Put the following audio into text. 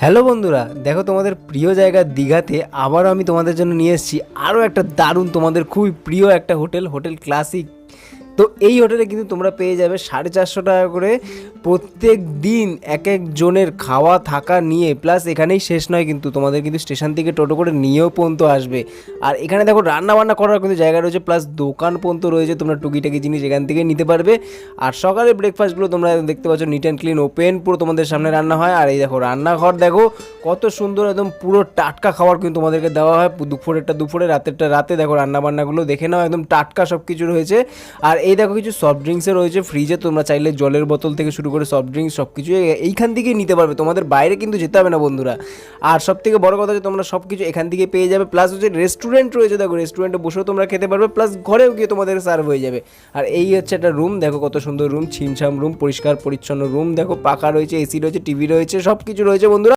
Hello বন্ধুরা, দেখো তোমাদের প্রিয় জায়গা দীঘাতে আবারও আমি তোমাদের জন্য নিয়ে এসেছি আরও একটা দারুণ তোমাদের খুবই প্রিয় একটা হোটেল ক্লাসিক। তো এই হোটেলে কিন্তু তোমরা পেয়ে যাবে 450 টাকা করে প্রত্যেক দিন এক এক জনের খাওয়া থাকা নিয়ে, প্লাস এখানেই শেষ নয়, কিন্তু তোমাদের কিন্তু স্টেশন থেকে টোটো করে নিয়েও পর্যন্ত আসবে। আর এখানে দেখো রান্না বান্না করার কিন্তু জায়গা রয়েছে, প্লাস দোকান পর্যন্ত রয়েছে, তোমরা টুকিটাকি জিনিস এখান থেকে নিতে পারবে। আর সকালের ব্রেকফাস্টগুলো তোমরা দেখতে পাচ্ছ নিট অ্যান্ড ক্লিন ওপেন, পুরো তোমাদের সামনে রান্না হয়। আর এই দেখো রান্নাঘর দেখো কত সুন্দর, একদম পুরো টাটকা খাবার কিন্তু তোমাদেরকে দেওয়া হয়। দুপুরেরটা দুপুরে, রাতেরটা রাতে। দেখো রান্নাবান্নাগুলো দেখে নাও, একদম টাটকা সব কিছু রয়েছে। আর এই দেখো কিছু সফট ড্রিঙ্কসও রয়েছে ফ্রিজে, তোমরা চাইলে জলের বোতল থেকে শুরু করে সফট ড্রিঙ্কস সব কিছু এইখান থেকেই নিতে পারবে, তোমাদের বাইরে কিন্তু যেতে হবে না বন্ধুরা। আর সব থেকে বড় কথা হচ্ছে তোমরা সব কিছু এখান থেকে পেয়ে যাবে, প্লাস হচ্ছে রেস্টুরেন্ট রয়েছে, দেখো রেস্টুরেন্টে বসেও তোমরা খেতে পারবে, প্লাস ঘরেও গিয়ে তোমাদের সার্ভ হয়ে যাবে। আর এই হচ্ছে একটা রুম, দেখো কত সুন্দর রুম, ছিমছাম রুম, পরিষ্কার পরিচ্ছন্ন রুম, দেখো পাখা রয়েছে, এসি রয়েছে, টিভি রয়েছে, সব কিছু রয়েছে বন্ধুরা।